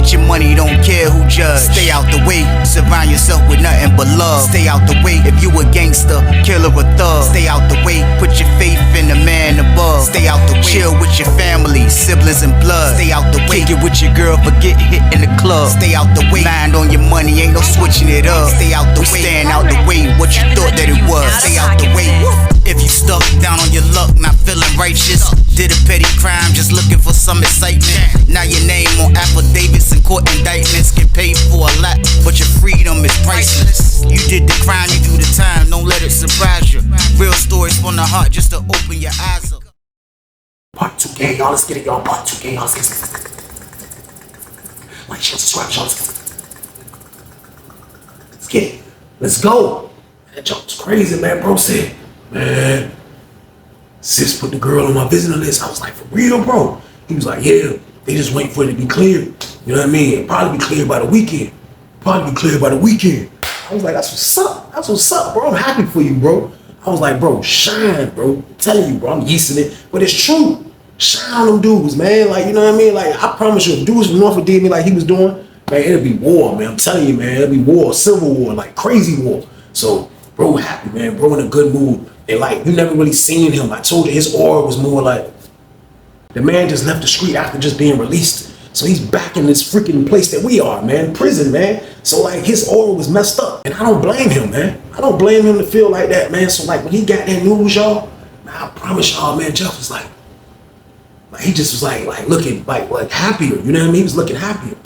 Get your money, don't care who judge. Stay out the way, surround yourself with nothing but love. Stay out the way, if you a gangster, killer or thug. Stay out the way, put your faith in the man above. Stay out the way, chill with your family, siblings and blood. Stay out the way, kick it with your girl, forget hit in the club. Stay out the way, mind on your money, ain't no switching it up. Stay out the way, stand out the way, what you thought that it was. Stay out the way. If you stuck down on your luck, not feeling righteous, did a petty crime, just looking for some excitement. Now your name on affidavits and court indictments, get paid for a lot, but your freedom is priceless. You did the crime, you do the time, don't let it surprise you. Real stories from the heart, just to open your eyes up. Part 2, gang, y'all, let's get it, y'all. Part 2, gang, y'all, let's get it. Like, share, subscribe, y'all, let's get it. Let's go. That jump was crazy, man. Bro said, man, sis put the girl on my visitor list. I was like, for real, bro? He was like, yeah, they just waiting for it to be cleared. You know what I mean? It'll probably be cleared by the weekend. I was like, that's what's up. That's what's up, bro. I'm happy for you, bro. I was like, bro, shine, bro. I'm telling you, bro, I'm yeasting it. But it's true. Shine on them dudes, man. Like, you know what I mean? Like, I promise you, if dudes from Norfolk did me like he was doing, man, it'll be war, man. I'm telling you, man. It'll be war, civil war, like crazy war. So, bro, happy, man. Bro, in a good mood. And like, you never really seen him. I told you his aura was more like, the man just left the street after just being released. So he's back in this freaking place that we are, man. Prison, man. So like his aura was messed up. And I don't blame him, man. I don't blame him to feel like that, man. So like when he got that news, y'all, man, I promise y'all, man, Jeff was like he just was like looking like happier. You know what I mean? He was looking happier.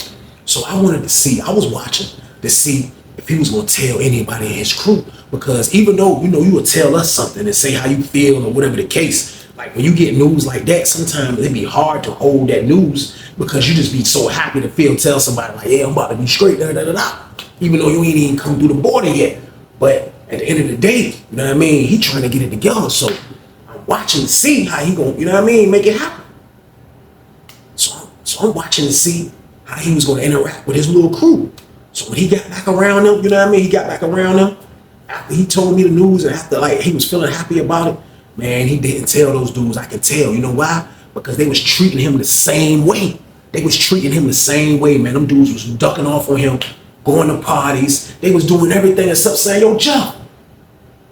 So I wanted to see, I was watching to see if he was gonna tell anybody in his crew. Because even though, you know, you would tell us something and say how you feel or whatever the case, like when you get news like that, sometimes it'd be hard to hold that news because you just be so happy to tell somebody like, yeah, I'm about to be straight, even though you ain't even come through the border yet. But at the end of the day, you know what I mean? He trying to get it together. So I'm watching to see how he gonna, you know what I mean, make it happen. So I'm watching to see how he was gonna interact with his little crew. So when he got back around them, you know what I mean? He got back around them after he told me the news and after like he was feeling happy about it. Man, he didn't tell those dudes. I can tell. You know why? Because they was treating him the same way. They was treating him the same way, man. Them dudes was ducking off on him, going to parties. They was doing everything except saying, yo, Jeff,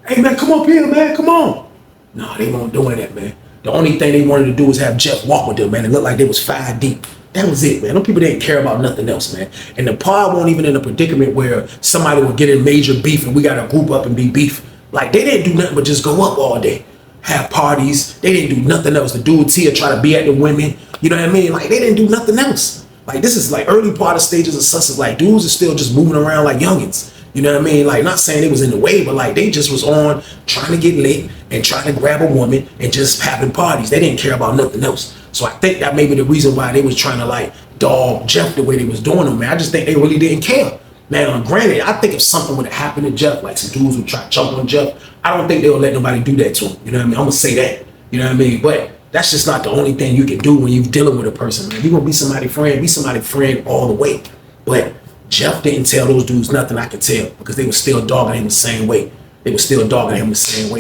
hey, man, come up here, man. Come on. No, they weren't doing that, man. The only thing they wanted to do was have Jeff walk with them, man. It looked like they was 5 deep. That was it, man. Them people didn't care about nothing else, man. And the pod wasn't even in a predicament where somebody would get in major beef and we got to group up and be beef. Like, they didn't do nothing but just go up all day. Have parties. They didn't do nothing else. The dude Tia try to be at the women. You know what I mean? Like, they didn't do nothing else. Like, this is like early part of stages of success. Like, dudes are still just moving around like youngins. You know what I mean? Like, not saying they was in the way, but like they just was on trying to get lit and trying to grab a woman and just having parties. They didn't care about nothing else. So I think that may be the reason why they was trying to like dog Jeff the way they was doing him, man. I just think they really didn't care. Now, granted, I think if something would have happened to Jeff, like some dudes would try to jump on Jeff, I don't think they would let nobody do that to him. You know what I mean? I'm gonna say that. You know what I mean? But that's just not the only thing you can do when you're dealing with a person, man. You're gonna be somebody's friend all the way. But Jeff didn't tell those dudes nothing, I could tell, because they were still dogging him the same way.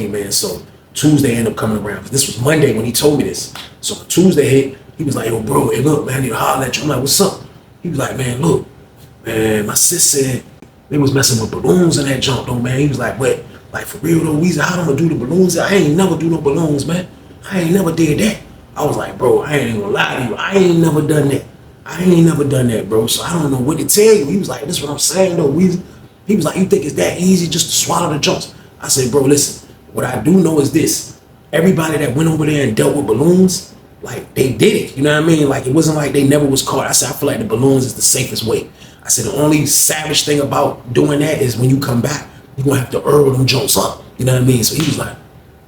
Man. So Tuesday ended up coming around. This was Monday when he told me this. So when Tuesday hit, he was like, yo, bro, hey, look, man, I need to holler at you. I'm like, what's up? He was like, man, look, man, my sis said they was messing with balloons in that junk, though, man. He was like, what? Like, for real, though, Weezy, how I'm gonna do the balloons? I ain't never do no balloons, man. I ain't never did that. I was like, bro, I ain't gonna lie to you. I ain't never done that, bro. So I don't know what to tell you. He was like, this is what I'm saying, though, Weezy. He was like, you think it's that easy just to swallow the junks? I said, bro, listen, what I do know is this. Everybody that went over there and dealt with balloons, like, they did it. You know what I mean? Like, it wasn't like they never was caught. I said, I feel like the balloons is the safest way. I said, the only savage thing about doing that is when you come back, you're gonna have to earl them jumps up. You know what I mean? So he was like,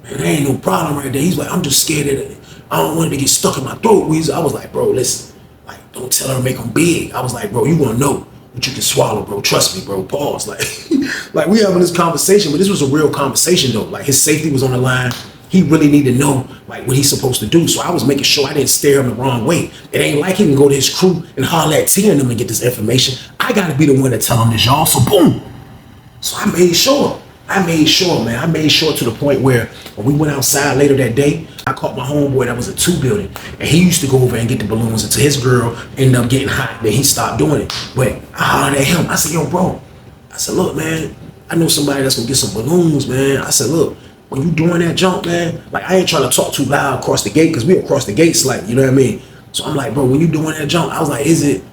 man, there ain't no problem right there. He's like, I'm just scared that I don't want it to get stuck in my throat, Weezy. I was like, bro, listen, like, don't tell her to make them big. I was like, bro, you gonna know what you can swallow, bro. Trust me, bro. Pause. Like we having this conversation, but this was a real conversation, though. Like, his safety was on the line. He really needed to know, like, what he's supposed to do. So I was making sure I didn't stare him the wrong way. It ain't like he can go to his crew and holler at Tia and them and get this information. I got to be the one to tell him this, y'all. So boom. So I made sure I made sure, man. I made sure to the point where when we went outside later that day, I caught my homeboy that was a 2 building, and he used to go over and get the balloons until his girl ended up getting hot. Then he stopped doing it. But I hollered at him. I said, yo, bro. I said, look, man, I know somebody that's gonna get some balloons, man. I said, look, when you doing that jump, man, like I ain't trying to talk too loud across the gate because we across the gates, like, you know what I mean? So I'm like, bro, when you doing that jump, I was like, is it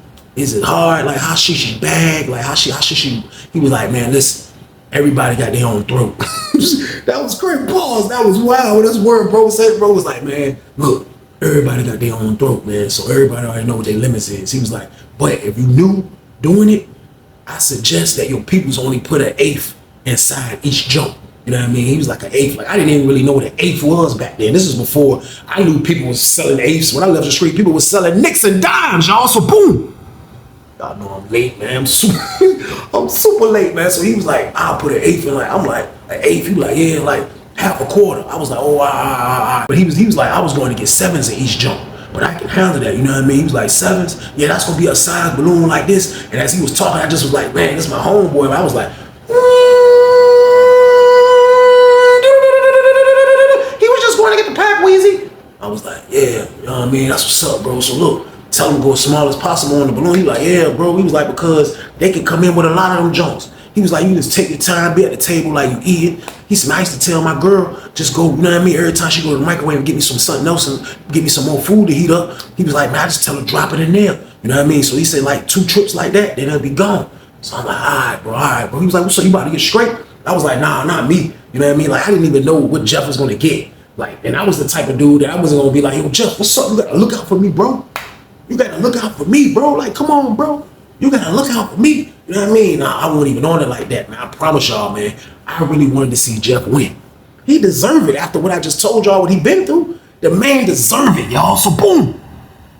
hard? Like, how should she bag? Like, how should she? He was like, man, listen, everybody got their own throat. That was great. Pause. That was wild. That's word bro said. Bro was like, man, look, everybody got their own throat, man. So everybody already know what their limits is. He was like, but if you knew doing it, I suggest that your peoples only put an eighth inside each jump. You know what I mean? He was like an eighth. Like I didn't even really know what an eighth was back then. This was before I knew people was selling eighths. When I left the street, people was selling nicks and dimes, y'all. So boom. Y'all know I'm late, man. I'm super late, man. So he was like, I'll put an eighth in. Like I'm like an eighth. He was like, yeah, like half a quarter. I was like, oh, But he was like, I was going to get sevens in each jump. But I can handle that, you know what I mean? He was like, sevens? Yeah, that's gonna be a size balloon like this. And as he was talking, I just was like, man, this is my homeboy. I was like, he was just going to get the pack, Weezy. I was like, yeah, you know what I mean? That's what's up, bro. So look, tell him to go as small as possible on the balloon. He was like, yeah, bro. He was like, because they can come in with a lot of them junks. He was like, you just take your time, be at the table like you eat it. He said, I used to tell my girl, just go, you know what I mean? Every time she go to the microwave and get me something else and get me some more food to heat up. He was like, man, I just tell her, drop it in there. You know what I mean? So he said, like 2 trips like that, then it'll be gone. So I'm like, all right, bro. He was like, well, so you about to get straight? I was like, nah, not me. You know what I mean? Like, I didn't even know what Jeff was going to get. Like, and I was the type of dude that I wasn't going to be like, yo, Jeff, what's up? You got to look out for me, bro. You got to look out for me, bro. Like, come on, bro. You got to look out for me. You know what I mean? Nah, I wasn't even on it like that, man. I promise y'all, man. I really wanted to see Jeff win. He deserved it after what I just told y'all what he been through. The man deserved it, y'all. So, boom.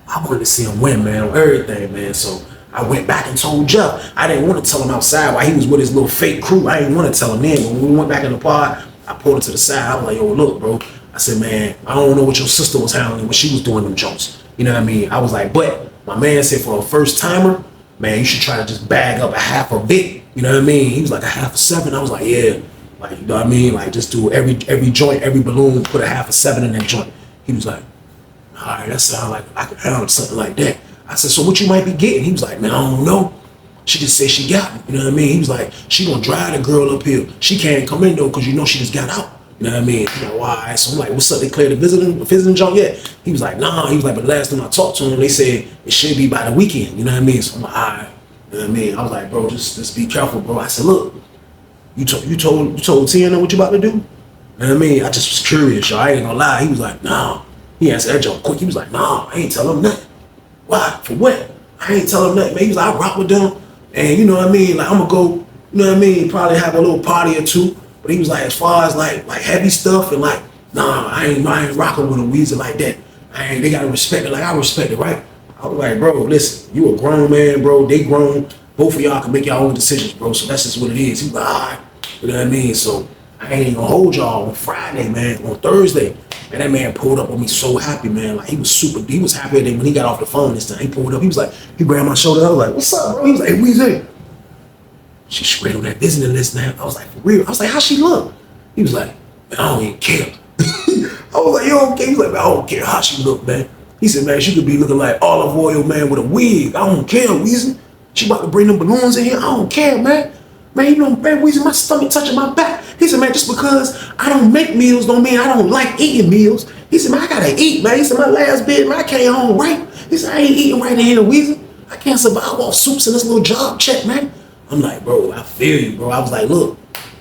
I wanted to see him win, man, on everything, man. So, I went back and told Jeff. I didn't want to tell him outside while he was with his little fake crew. I didn't want to tell him then. When we went back in the pod, I pulled him to the side. I was like, yo, look, bro. I said, man, I don't know what your sister was handling when she was doing them jokes. You know what I mean? I was like, but my man said for a first timer, man, you should try to just bag up a half a bit. You know what I mean? He was like a half a 7. I was like, yeah. Like, you know what I mean? Like, just do every joint, every balloon, put a half a 7 in that joint. He was like, all right, that sounds like I could handle something like that. I said, so what you might be getting? He was like, man, I don't know. She just said she got me. You know what I mean? He was like, she gonna drive the girl up here. She can't come in though, because you know she just got out. You know what I mean? You know, why? So I'm like, what's up? They cleared the visiting junk yet? He was like, nah. He was like, but the last time I talked to him, they said it should be by the weekend. You know what I mean? So I'm like, all right. You know what I mean? I was like, bro, just be careful, bro. I said, look, you told TNO what you about to do? You know what I mean? I just was curious, y'all. I ain't gonna lie. He was like, nah. He answered that joke quick. He was like, nah, I ain't tell him nothing. Why? For what? I ain't tell him nothing, man. He was like, I rock with them. And you know what I mean? Like, I'm gonna go, you know what I mean? Probably have a little party or two. But he was like, as far as like heavy stuff and like, nah, I ain't rocking with a Weezy like that. They gotta respect it like I respect it, right? I was like, bro, listen, you a grown man, bro. They grown. Both of y'all can make your own decisions, bro. So that's just what it is. He was like, all right. You know what I mean? So I ain't gonna hold y'all on Friday, man. On Thursday. And that man pulled up on me so happy, man. Like, he was happier than when he got off the phone this time. He pulled up. He was like, he grabbed my shoulder. I was like, what's up, bro? He was like, hey, Weezy. She straight on that visiting list now. I was like, for real? I was like, how she look? He was like, man, I don't even care. I was like, you don't care? He was like, man, I don't care how she look, man. He said, man, she could be looking like olive oil, man, with a wig. I don't care, Weezy. She about to bring them balloons in here. I don't care, man. Man, you know, man, Weezy, my stomach touching my back. He said, man, just because I don't make meals don't mean I don't like eating meals. He said, man, I gotta eat, man. He said, my last bit, man, I came home right. He said, I ain't eating right in here, Weezy. I can't survive off soups and this little job check, man. I'm like, bro, I feel you, bro. I was like, look,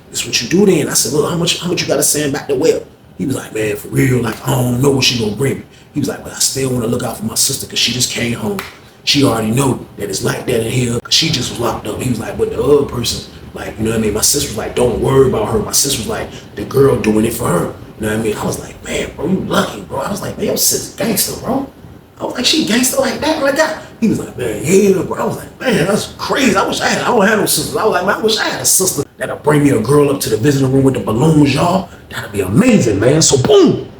this what you do then. I said, look, how much you gotta send back to well? He was like, man, for real, like, I don't know what she gonna bring me. He was like, but I still wanna look out for my sister because she just came home. She already know that it's like that in here because she just was locked up. He was like, but the other person, like, you know what I mean? My sister was like, don't worry about her. My sister was like, the girl doing it for her. You know what I mean? I was like, man, bro, you lucky, bro. I was like, man, your sister's gangster, bro. I was like, she gangster like that? He was like, man, yeah, bro. I was like, man, that's crazy. I don't have no sisters. I was like, man, I wish I had a sister that'll bring me a girl up to the visiting room with the balloons, y'all. That'd be amazing, man. So boom.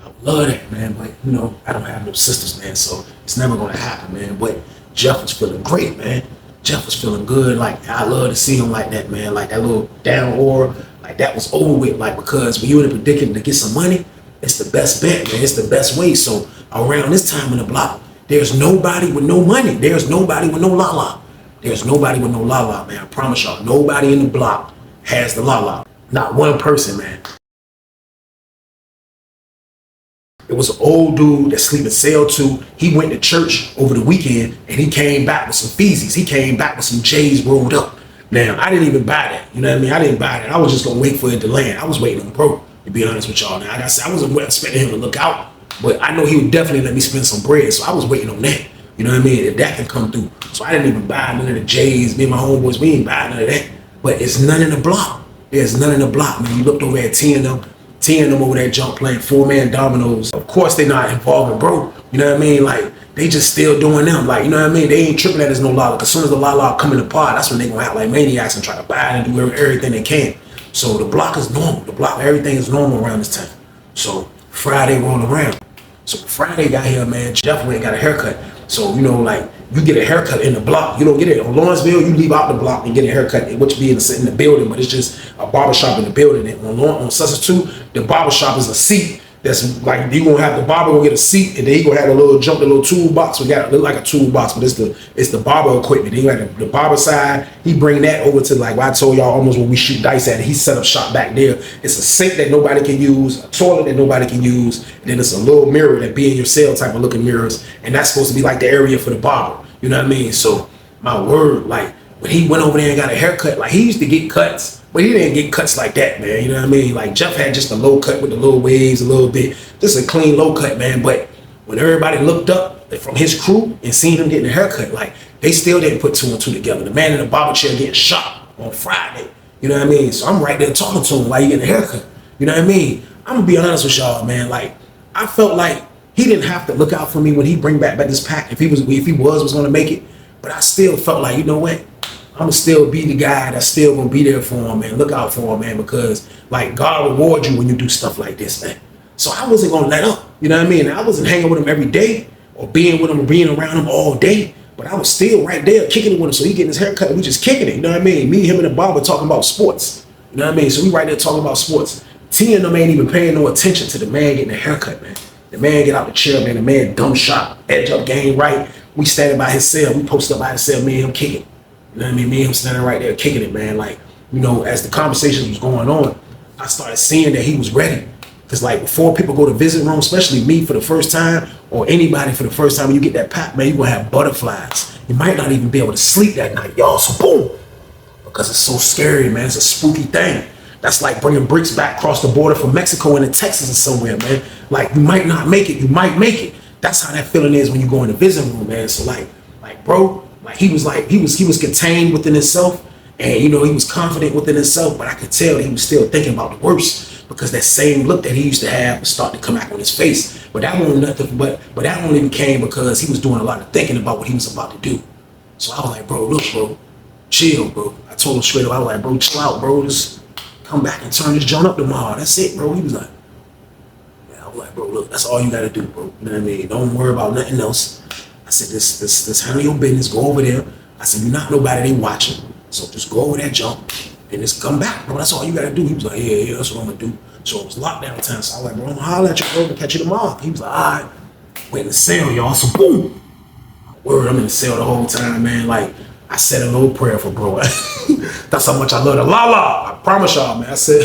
I love that, man. But, you know, I don't have no sisters, man. So it's never going to happen, man. But Jeff was feeling great, man. Jeff was feeling good. Like, I love to see him like that, man. Like that little down aura. Like, Like that was over with. Like because when you're in a predicament to get some money, it's the best bet, man. It's the best way. So around this time in the block, there's nobody with no money. There's nobody with no la-la. There's nobody with no la-la, man. I promise y'all, nobody in the block has the la-la. Not one person, man. It was an old dude that sleep in cell 2. He went to church over the weekend and he came back with some feezies. He came back with some J's rolled up. Now, I didn't even buy that. You know what I mean? I didn't buy that. I was just going to wait for it to land. I was waiting on bro, to be honest with y'all. Now, like I said, I wasn't expecting him to look out, but I know he would definitely let me spend some bread. So I was waiting on that. You know what I mean? If that can come through. So I didn't even buy none of the J's. Me and my homeboys, we ain't buy none of that. But it's none in the block. There's none in the block, man. You looked over at T and them over that jump playing 4-man dominoes. Of course they not involving bro. You know what I mean? Like they just still doing them. Like, you know what I mean? They ain't tripping that there's no lala. As soon as the lala come in the pod, that's when they gonna act like maniacs and try to buy it and do everything they can. So the block is normal. The block, everything is normal around this time. So Friday rolled around. So Friday got here, man. Jeff went and got a haircut. So, you know, like you get a haircut in the block. You don't get it on Lawrenceville. You leave out the block and get a haircut, which be in the building, but it's just a barbershop in the building. And on Sussex 2, the barbershop is a seat. That's like you gonna have the barber gonna get a seat, and then he gonna have a little jump, the little toolbox. We got it look like a toolbox, but it's the barber equipment. Then you got the barber side. He bring that over to like I told y'all almost when we shoot dice at it. He set up shop back there. It's a sink that nobody can use, a toilet that nobody can use, and then it's a little mirror that be in your cell type of looking mirrors, and that's supposed to be like the area for the barber. You know what I mean? So my word, like when he went over there and got a haircut, like he used to get cuts. But he didn't get cuts like that, man. You know what I mean? Like Jeff had just a low cut with the little waves a little bit. Just a clean low cut, man. But when everybody looked up from his crew and seen him getting a haircut, like they still didn't put 2 and 2 together. The man in the barber chair getting shot on Friday. You know what I mean? So I'm right there talking to him while he getting a haircut. You know what I mean? I'm gonna be honest with y'all, man. Like I felt like he didn't have to look out for me when he bring back this pack if he was gonna make it. But I still felt like, you know what? I'm gonna still be the guy that's still gonna be there for him, man. Look out for him, man, because like God reward you when you do stuff like this, man. So I wasn't gonna let up, you know what I mean? I wasn't hanging with him every day or being with him or being around him all day, but I was still right there kicking it with him. So he getting his haircut and we just kicking it, you know what I mean? Me, him, and the barber talking about sports, you know what I mean? So we right there talking about sports. T and them ain't even paying no attention to the man getting a haircut, man. The man get out the chair, man. The man dumb shot, edge up, game right. We standing by his cell. We posted up by his cell, me and him kicking. You know what I mean? Me and him standing right there kicking it, man. Like, you know, as the conversations was going on, I started seeing that he was ready. Because like before people go to visit room, especially me for the first time or anybody for the first time, when you get that pack, man, you're going to have butterflies. You might not even be able to sleep that night, y'all. So boom. Because it's so scary, man. It's a spooky thing. That's like bringing bricks back across the border from Mexico into Texas or somewhere, man. Like you might not make it. You might make it. That's how that feeling is when you go in the visiting room, man. So like bro, like he was contained within himself, and you know he was confident within himself, but I could tell that he was still thinking about the worst because that same look that he used to have was starting to come out on his face. But that wasn't nothing. But that only became because he was doing a lot of thinking about what he was about to do. So I was like, bro, look, bro, chill, bro. I told him straight up, I was like, bro, chill out, bro. Just come back and turn this joint up tomorrow. That's it, bro. He was like, yeah. I was like, bro, look, that's all you gotta do, bro. You know what I mean? Don't worry about nothing else. I said, this handle your business, go over there. I said, you're not nobody, they watching. So just go over that jump and just come back, bro. That's all you gotta do. He was like, yeah, that's what I'm gonna do. So it was lockdown time. So I was like, bro, I'm gonna holler at you, bro, to catch you tomorrow. He was like, all right. Went in the cell, y'all. So boom. Word, I'm in the cell the whole time, man. Like, I said a little prayer for bro. That's how much I love the la. I promise y'all, man. I said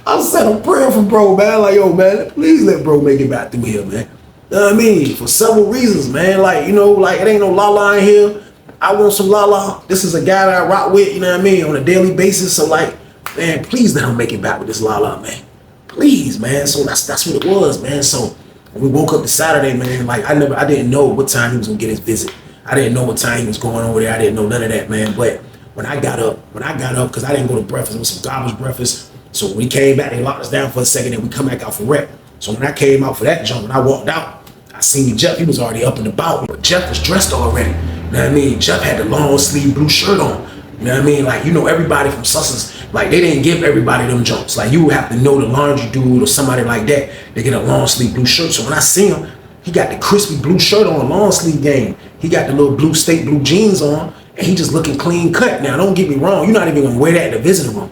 a prayer for bro, man. Like, yo, man, please let bro make it back through here, man. You know what I mean? For several reasons, man. Like, you know, like it ain't no la in here. I want some la. This is a guy that I rock with, you know what I mean, on a daily basis. So like, man, please let him make it back with this la, man. Please, man. So that's what it was, man. So when we woke up this Saturday, man, like I didn't know what time he was gonna get his visit. I didn't know what time he was going over there. I didn't know none of that, man. But when I got up, because I didn't go to breakfast, it was some garbage breakfast. So when we came back, they locked us down for a second and we come back out for rep. So when I came out for that jump, when I walked out, I seen Jeff, he was already up and about, but Jeff was dressed already. You know what I mean? Jeff had the long sleeve blue shirt on. You know what I mean? Like, you know, everybody from Sussex, like they didn't give everybody them jumps. Like you would have to know the laundry dude or somebody like that to get a long sleeve blue shirt. So when I see him, he got the crispy blue shirt on, long sleeve game. He got the little blue state blue jeans on, and he just looking clean cut. Now, don't get me wrong, you're not even gonna wear that in the visitor room.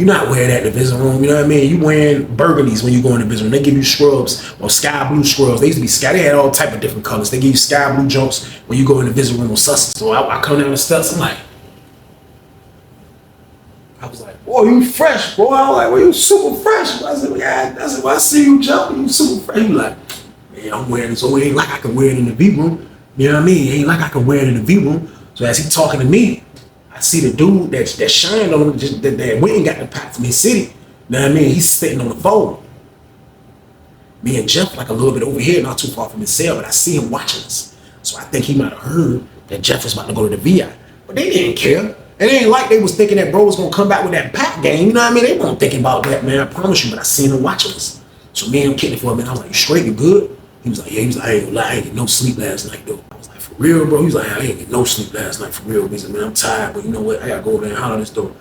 You're not wearing that in the visiting room, you know what I mean? You wearing burgundies when you go in the visiting room. They give you scrubs or sky blue scrubs. They used to be sky, they had all type of different colors. They give you sky blue junks when you go in the visiting room on Sussex. So I come down the steps, I'm like, I was like, boy, you fresh, bro. I was like, well, you super fresh. I said, yeah, I said, well, I see you jumping, you super fresh. He was like, man, I'm wearing this, so it ain't like I can wear it in the V room. You know what I mean? It ain't like I can wear it in the V room. So as he talking to me, I see the dude that shined on him, that went and got the pot from his city. You know what I mean? He's sitting on the phone. Me and Jeff like a little bit over here, not too far from his cell, but I see him watching us. So I think he might have heard that Jeff was about to go to the VI. But they didn't care. It ain't like they was thinking that bro was gonna come back with that pack game. You know what I mean? They weren't thinking about that, man. I promise you. But I seen him watching us. So me and him kicked it for a minute. I was like, you straight, you good? He was like, yeah. He was like, I ain't gonna lie, I ain't get no sleep last night, though. I was like, for real, bro? He was like, I ain't get no sleep last night, for real. He said, man, I'm tired, but you know what? I gotta go over there and handle this, though.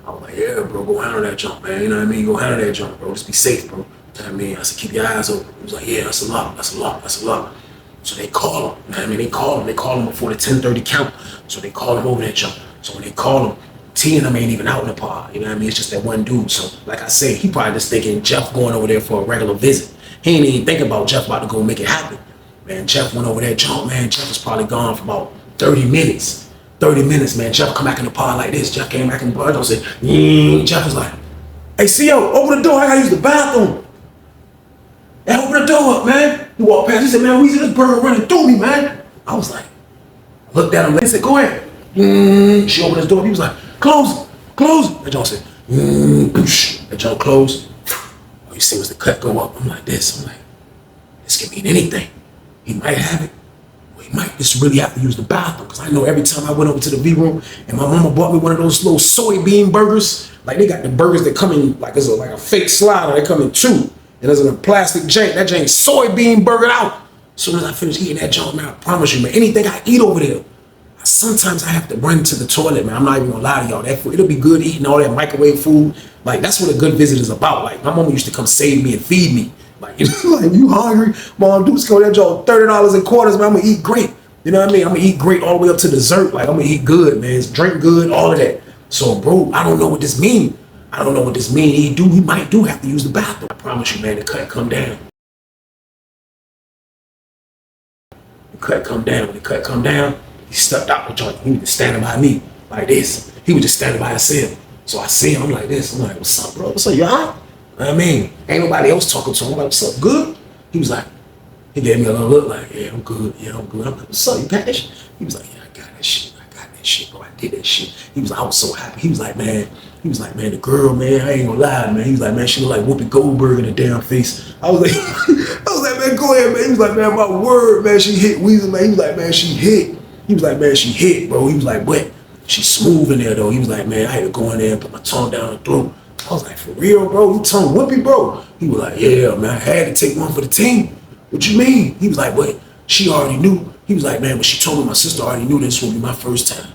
I was like, yeah, bro, go handle that jump, man. You know what I mean? Go handle that jump, bro. Just be safe, bro. You know what I mean? I said, keep your eyes open. He was like, yeah, that's a lot, that's a lot, that's a lot. So they call him. You know what I mean? They call him before the 10:30 count. So they call him over that jump. So when they call him, T and them ain't even out in the pod. You know what I mean? It's just that one dude. So like I said, he probably just thinking Jeff going over there for a regular visit. He ain't even thinking about Jeff about to go make it happen. Man, Jeff went over that jump, man. Jeff was probably gone for about 30 minutes. 30 minutes, man. Jeff come back in the pod like this. Jeff came back in the pod. I said, Jeff was like, hey, CO, open the door. I gotta use the bathroom. Hey, open the door up, man. He walked past. He said, man, we see this bird running through me, man. I was like, looked at him. He said, go ahead. She opened his door. He was like, close, close. That John said, that John closed. All you see was the cut go up. I'm like this. I'm like, this can mean anything. He might have it. Or he might just really have to use the bathroom. Because I know every time I went over to the V room and my mama bought me one of those little soybean burgers. Like they got the burgers that come in like it's like a fake slider. They come in two. And there's a plastic jank. That jank soybean burger out. As soon as I finish eating that junk, man, I promise you, man, anything I eat over there, sometimes I have to run to the toilet, man. I'm not even gonna lie to y'all. That food, it'll be good eating all that microwave food. Like that's what a good visit is about. Like my mama used to come save me and feed me. Like, you know, like you hungry? Mom, dudes go that joint $30 in quarters, man. I'm gonna eat great. You know what I mean? I'm gonna eat great all the way up to dessert. Like I'm gonna eat good, man. Drink good, all of that. So, bro, I don't know what this means. I don't know what this means. He might have to use the bathroom. I promise you, man. The cut come down. The cut come down. When the cut come down, he stepped out the joint. He was just standing by me like this. He was just standing by himself. So I see him. I'm like this. I'm like, what's up, bro? What's up? You all right? I mean, ain't nobody else talking to him. I'm like, what's up? Good? He was like, he gave me a little look like, yeah, I'm good. Yeah, I'm good. I'm like, what's up? You got that shit? He was like, yeah, I got that shit. I got that shit, bro. I did that shit. He was like, I was so happy. He was like, man, the girl, man, I ain't gonna lie, man. He was like, man, she look like Whoopi Goldberg in the damn face. I was like, man, go ahead, man. He was like, man, my word, man, she hit Weezy, man. He was like, man, she hit. He was like, man, she hit, bro. He was like, what? She's smooth in there, though. He was like, man, I had to go in there and put my tongue down her throat. I was like, for real, bro? You tongue Whoopi, bro? He was like, yeah, man, I had to take one for the team. What you mean? He was like, what? She already knew. He was like, man, but she told me my sister already knew this would be my first time.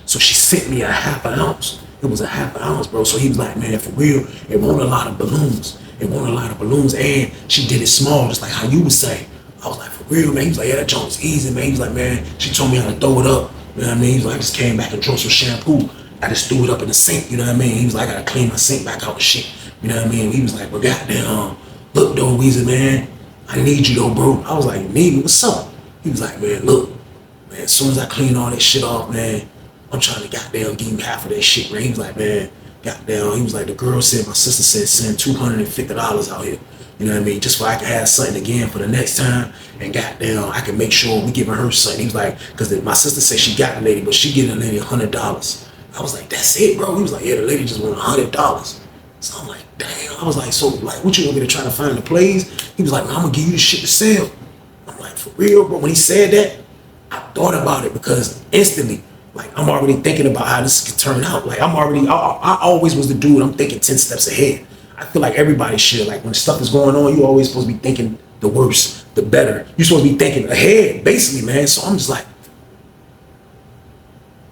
So she sent me a half an ounce. It was a half an ounce, bro. So he was like, man, for real, it wasn't a lot of balloons. It wasn't a lot of balloons. And she did it small, just like how you would say. I was like, for real, man. He was like, yeah, that junk was easy, man. He was like, man, she told me how to throw it up. You know what I mean? He was like, I just came back and drunk some shampoo. I just threw it up in the sink, you know what I mean? He was like, I gotta clean my sink back out and shit. You know what I mean? He was like, well, goddamn, look though, Weezy, man, I need you though, bro. I was like, you need me? What's up? He was like, man, look, man, as soon as I clean all that shit off, man, I'm trying to goddamn give you half of that shit, man. He was like, man, goddamn, he was like, the girl said, my sister said, send $250 out here. You know what I mean? Just so I can have something again for the next time. And goddamn, I can make sure we giving her something. He was like, because my sister said she got the lady, but she giving the lady $100. I was like, that's it, bro. He was like, yeah, the lady just want $100. So I'm like, damn. I was like, so like, what you want me to try to find the plays? He was like, I'm gonna give you the shit to sell. I'm like, for real, bro. When he said that, I thought about it because instantly, like, I'm already thinking about how this could turn out. Like, I always was the dude, I'm thinking 10 steps ahead. I feel like everybody should. Like, when stuff is going on, you always supposed to be thinking the worst, the better. You're supposed to be thinking ahead, basically, man. So I'm just like,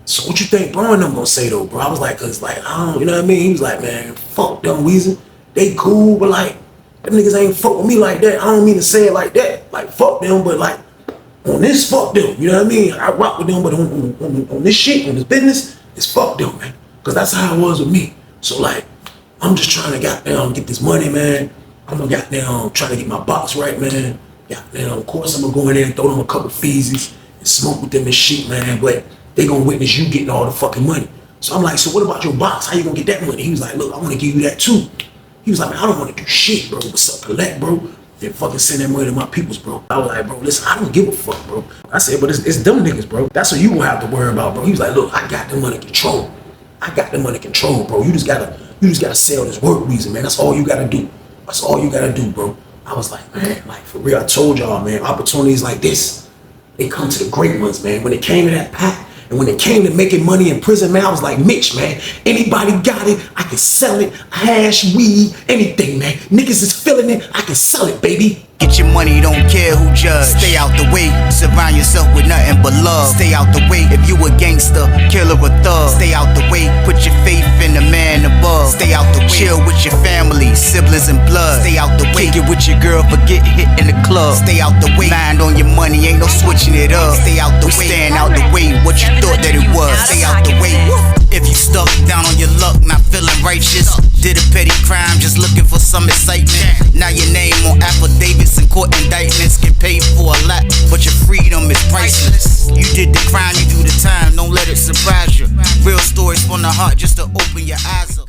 so what you think bro and them gonna say though, bro? I was like, cause like, I don't, you know what I mean? He was like, man, fuck them Weezy. They cool, but like, them niggas ain't fuck with me like that. I don't mean to say it like that. Like, fuck them, but like, on this, fuck them. You know what I mean? I rock with them, but on this shit, on this business, it's fuck them, man. Cause that's how it was with me. So like, I'm just trying to goddamn get this money, man. I'm gonna goddamn try to get my box right, man. Goddamn, of course I'm gonna go in there and throw them a couple feezies and smoke with them and shit, man. But they gonna witness you getting all the fucking money. So I'm like, so what about your box? How you gonna get that money? He was like, look, I wanna give you that too. He was like, man, I don't wanna do shit, bro. What's up, collect, bro? Then fucking send that money to my peoples, bro. I was like, bro, listen, I don't give a fuck, bro. I said, but it's them niggas, bro. That's what you gonna have to worry about, bro. He was like, look, I got them under control. I got them under control, bro. You just gotta sell this work reason, man. That's all you gotta do. That's all you gotta do, bro. I was like, man, like for real, I told y'all, man, opportunities like this, they come to the great ones, man. When it came to that pack, and when it came to making money in prison, man, I was like, Mitch, man, anybody got it, I can sell it, hash, weed, anything, man. Niggas is feeling it, I can sell it, baby. Get your money, don't care who judge. Stay out the way, surround yourself with nothing but love. Stay out the way if you a gangster, killer or thug. Stay out the way, put your faith in the man above. Stay out the way, chill with your family, siblings and blood. Stay out the way, kick it with your girl, forget hit in the club. Stay out the way, mind on your money, ain't no switching it up. Stay out the way, stand out the way, what you thought that it was. Stay out the way. If you stuck down on your luck, not feeling righteous, did a petty crime, just looking for some excitement. Now your name on affidavits and court indictments, get paid for a lot, but your freedom is priceless. You did the crime, you do the time, don't let it surprise you. Real stories from the heart, just to open your eyes up.